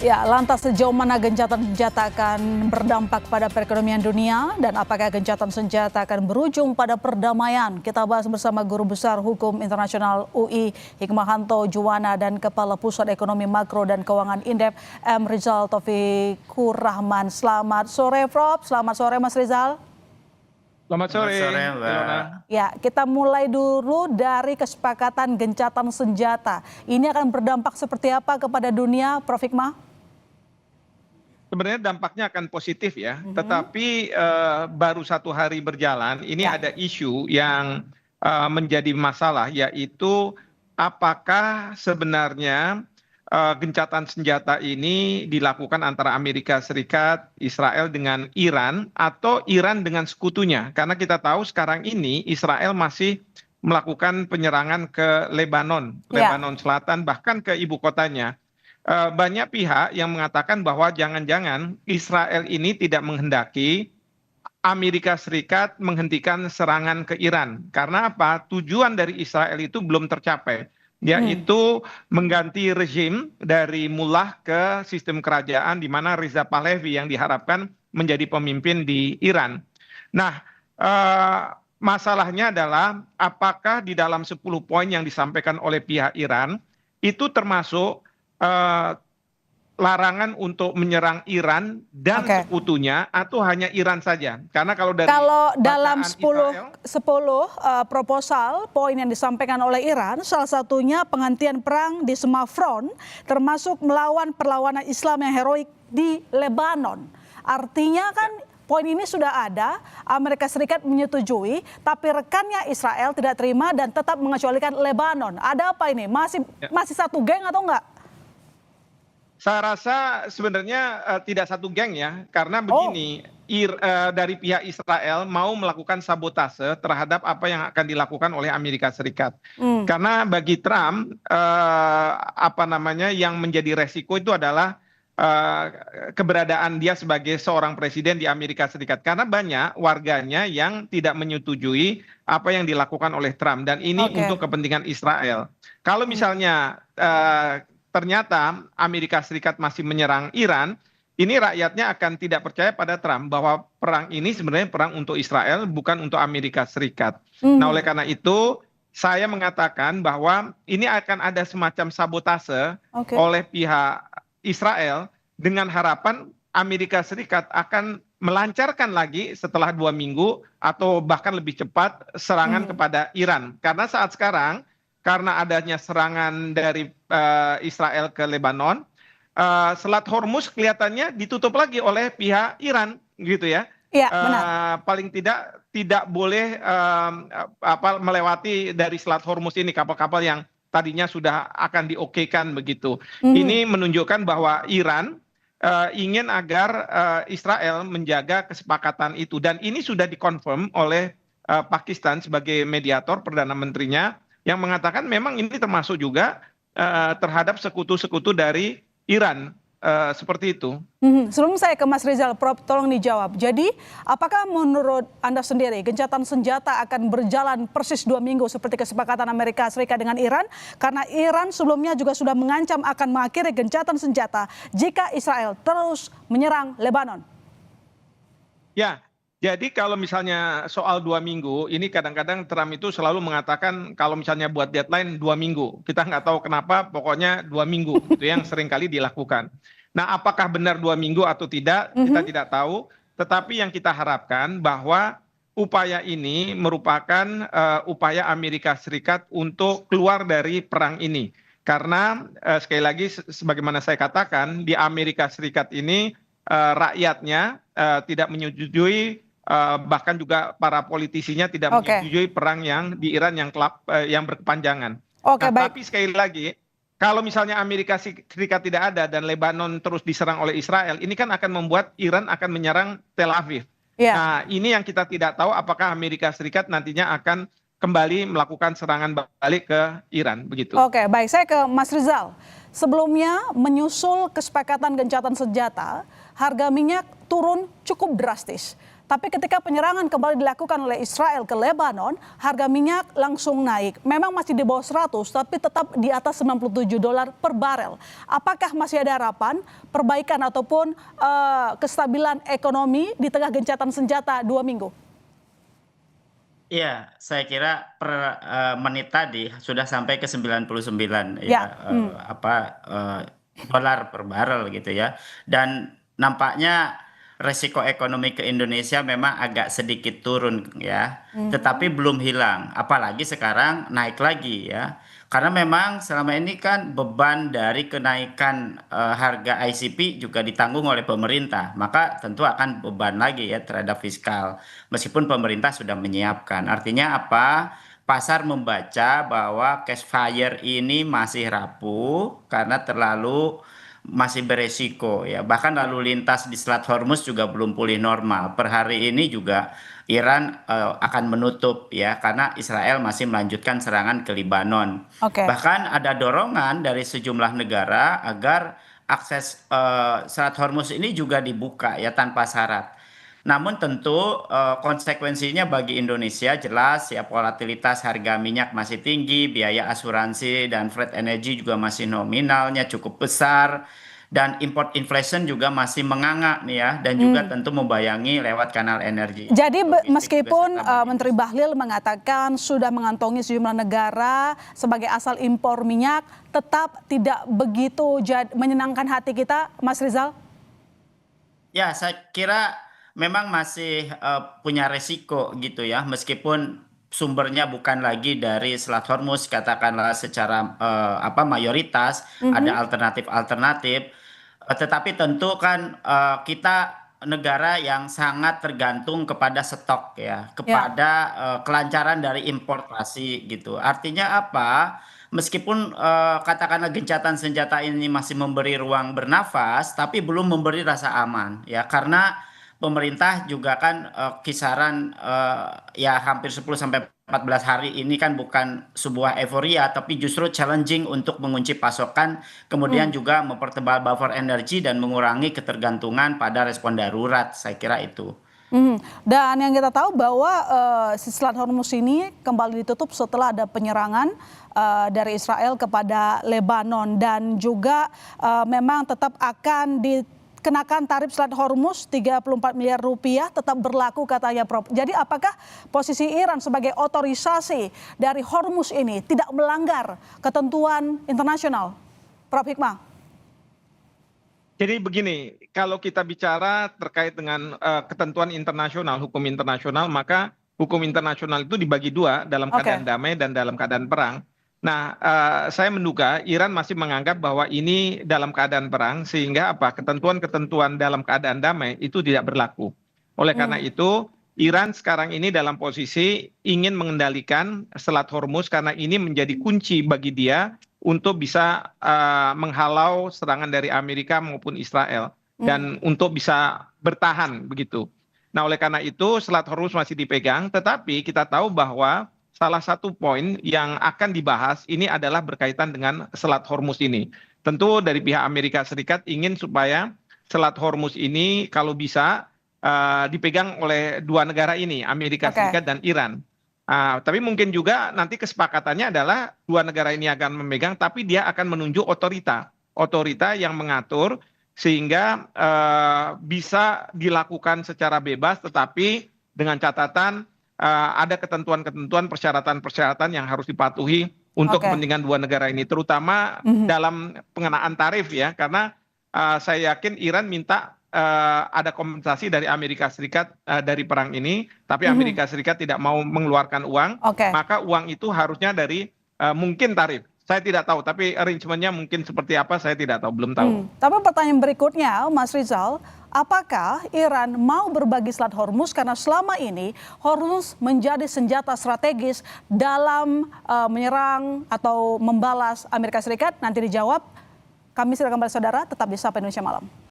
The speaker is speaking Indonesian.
Ya, lantas sejauh mana gencatan senjata akan berdampak pada perekonomian dunia dan apakah gencatan senjata akan berujung pada perdamaian? Kita bahas bersama Guru Besar Hukum Internasional UI Hikmahanto Juwana dan Kepala Pusat Ekonomi Makro dan Keuangan Indef M. Rizal Taufikur Rahman. Selamat sore, Prof. Selamat sore, Mas Rizal. Selamat sore, Ilona. Ya, kita mulai dulu dari kesepakatan gencatan senjata. Ini akan berdampak seperti apa kepada dunia, Prof. Hikmah? Sebenarnya dampaknya akan positif ya, tetapi baru 1 hari berjalan, ini ada isu yang menjadi masalah, yaitu apakah sebenarnya gencatan senjata ini dilakukan antara Amerika Serikat, Israel dengan Iran, atau Iran dengan sekutunya. Karena kita tahu sekarang ini Israel masih melakukan penyerangan ke Lebanon Selatan, bahkan ke ibu kotanya. Banyak pihak yang mengatakan bahwa jangan-jangan Israel ini tidak menghendaki Amerika Serikat menghentikan serangan ke Iran. Karena apa? Tujuan dari Israel itu belum tercapai, yaitu mengganti rezim dari mullah ke sistem kerajaan di mana Reza Pahlavi yang diharapkan menjadi pemimpin di Iran. Nah, masalahnya adalah apakah di dalam 10 poin yang disampaikan oleh pihak Iran itu termasuk larangan untuk menyerang Iran dan sekutunya atau hanya Iran saja? Karena kalau dalam 10 proposal poin yang disampaikan oleh Iran, salah satunya penghentian perang di semua front, termasuk melawan perlawanan Islam yang heroik di Lebanon. Artinya kan poin ini sudah ada, Amerika Serikat menyetujui, tapi rekannya Israel tidak terima dan tetap mengecualikan Lebanon. Ada apa ini? Masih satu geng atau enggak? Saya rasa sebenarnya tidak satu geng ya, karena begini, dari pihak Israel mau melakukan sabotase terhadap apa yang akan dilakukan oleh Amerika Serikat. Karena bagi Trump, yang menjadi resiko itu adalah keberadaan dia sebagai seorang presiden di Amerika Serikat. Karena banyak warganya yang tidak menyetujui apa yang dilakukan oleh Trump, dan ini untuk kepentingan Israel. Kalau misalnya ternyata Amerika Serikat masih menyerang Iran, ini rakyatnya akan tidak percaya pada Trump bahwa perang ini sebenarnya perang untuk Israel, bukan untuk Amerika Serikat. Nah, oleh karena itu saya mengatakan bahwa ini akan ada semacam sabotase oleh pihak Israel dengan harapan Amerika Serikat akan melancarkan lagi setelah 2 minggu atau bahkan lebih cepat serangan kepada Iran. Karena saat sekarang, karena adanya serangan dari Israel ke Lebanon, Selat Hormuz kelihatannya ditutup lagi oleh pihak Iran, gitu ya. Iya, benar. Paling tidak boleh melewati dari Selat Hormuz ini kapal-kapal yang tadinya sudah akan diokekan begitu. Ini menunjukkan bahwa Iran ingin agar Israel menjaga kesepakatan itu, dan ini sudah dikonfirm oleh Pakistan sebagai mediator, perdana menterinya yang mengatakan memang ini termasuk juga terhadap sekutu-sekutu dari Iran, seperti itu. Sebelum saya ke Mas Rizal, Prof, tolong dijawab. Jadi, apakah menurut Anda sendiri gencatan senjata akan berjalan persis 2 minggu seperti kesepakatan Amerika Serikat dengan Iran? Karena Iran sebelumnya juga sudah mengancam akan mengakhiri gencatan senjata jika Israel terus menyerang Lebanon. Ya. Jadi kalau misalnya soal 2 minggu, ini kadang-kadang Trump itu selalu mengatakan kalau misalnya buat deadline 2 minggu. Kita nggak tahu kenapa, pokoknya 2 minggu. Itu yang seringkali dilakukan. Nah, apakah benar 2 minggu atau tidak, kita tidak tahu. Tetapi yang kita harapkan bahwa upaya ini merupakan upaya Amerika Serikat untuk keluar dari perang ini. Karena sekali lagi, sebagaimana saya katakan, di Amerika Serikat ini rakyatnya tidak menyetujui, bahkan juga para politisinya tidak menyetujui perang yang di Iran yang berkepanjangan. Tapi sekali lagi, kalau misalnya Amerika Serikat tidak ada dan Lebanon terus diserang oleh Israel, ini kan akan membuat Iran akan menyerang Tel Aviv. Nah, ini yang kita tidak tahu apakah Amerika Serikat nantinya akan kembali melakukan serangan balik ke Iran, begitu. Oke, baik. Saya ke Mas Rizal. Sebelumnya menyusul kesepakatan gencatan senjata, harga minyak turun cukup drastis. Tapi ketika penyerangan kembali dilakukan oleh Israel ke Lebanon, harga minyak langsung naik. Memang masih di bawah 100, tapi tetap di atas $97 per barel. Apakah masih ada harapan perbaikan ataupun kestabilan ekonomi di tengah gencatan senjata 2 minggu? Iya, saya kira per menit tadi sudah sampai ke 99 Ya, ya, dolar per barel gitu ya. Dan nampaknya resiko ekonomi ke Indonesia memang agak sedikit turun ya, tetapi belum hilang. Apalagi sekarang naik lagi ya. Karena memang selama ini kan beban dari kenaikan harga ICP juga ditanggung oleh pemerintah, maka tentu akan beban lagi ya terhadap fiskal. Meskipun pemerintah sudah menyiapkan. Artinya apa? Pasar membaca bahwa cash fire ini masih rapuh karena terlalu masih beresiko ya. Bahkan lalu lintas di Selat Hormuz juga belum pulih normal. Per hari ini juga Iran akan menutup ya karena Israel masih melanjutkan serangan ke Lebanon. oke. Bahkan ada dorongan dari sejumlah negara agar akses Selat Hormuz ini juga dibuka ya tanpa syarat. Namun tentu konsekuensinya bagi Indonesia jelas ya, volatilitas harga minyak masih tinggi, biaya asuransi dan freight energy juga masih nominalnya cukup besar, dan import inflation juga masih menganga nih ya, dan juga tentu membayangi lewat kanal energi. Jadi Logistik juga meskipun serta bagi Menteri Bahlil mengatakan sudah mengantongi sejumlah negara sebagai asal impor minyak, tetap tidak begitu menyenangkan hati kita, Mas Rizal? Ya, saya kira memang masih punya resiko gitu ya, meskipun sumbernya bukan lagi dari Selat Hormuz, katakanlah secara mayoritas, ada alternatif-alternatif. Tetapi tentu kan kita negara yang sangat tergantung kepada stok ya, Ya, kepada kelancaran dari importasi gitu. Artinya apa? Meskipun katakanlah gencatan senjata ini masih memberi ruang bernafas, tapi belum memberi rasa aman ya, karena pemerintah juga kan kisaran ya hampir 10 sampai 14 hari ini kan bukan sebuah euforia, tapi justru challenging untuk mengunci pasokan, kemudian juga mempertebal buffer energi dan mengurangi ketergantungan pada respon darurat. Saya kira itu. Dan yang kita tahu bahwa si Selat Hormuz ini kembali ditutup setelah ada penyerangan dari Israel kepada Lebanon, dan juga memang tetap akan dikenakan tarif Selat Hormuz 34 miliar rupiah tetap berlaku katanya, Prof. Jadi apakah posisi Iran sebagai otorisasi dari Hormuz ini tidak melanggar ketentuan internasional, Prof. Hikmah? Jadi begini, kalau kita bicara terkait dengan ketentuan internasional, hukum internasional, maka hukum internasional itu dibagi dua, dalam keadaan damai dan dalam keadaan perang. Nah, saya menduga Iran masih menganggap bahwa ini dalam keadaan perang, sehingga ketentuan-ketentuan dalam keadaan damai itu tidak berlaku. Oleh karena itu, Iran sekarang ini dalam posisi ingin mengendalikan Selat Hormuz karena ini menjadi kunci bagi dia untuk bisa menghalau serangan dari Amerika maupun Israel, dan untuk bisa bertahan begitu. Nah, oleh karena itu Selat Hormuz masih dipegang, tetapi kita tahu bahwa salah satu poin yang akan dibahas ini adalah berkaitan dengan Selat Hormuz ini. Tentu dari pihak Amerika Serikat ingin supaya Selat Hormuz ini kalau bisa dipegang oleh dua negara ini, Amerika Serikat dan Iran. Tapi mungkin juga nanti kesepakatannya adalah dua negara ini akan memegang, tapi dia akan menunjuk otorita yang mengatur sehingga bisa dilakukan secara bebas, tetapi dengan catatan ada ketentuan-ketentuan, persyaratan-persyaratan yang harus dipatuhi untuk kepentingan dua negara ini, terutama dalam pengenaan tarif ya, karena saya yakin Iran minta ada kompensasi dari Amerika Serikat dari perang ini, tapi Amerika Serikat tidak mau mengeluarkan uang, maka uang itu harusnya dari mungkin tarif. Saya tidak tahu, tapi arrangementnya mungkin seperti apa saya tidak tahu, belum tahu. Tapi pertanyaan berikutnya, Mas Rizal, apakah Iran mau berbagi Selat Hormuz karena selama ini Hormuz menjadi senjata strategis dalam menyerang atau membalas Amerika Serikat? Nanti dijawab. Kami silakan kembali saudara, tetap di Sapa Indonesia Malam.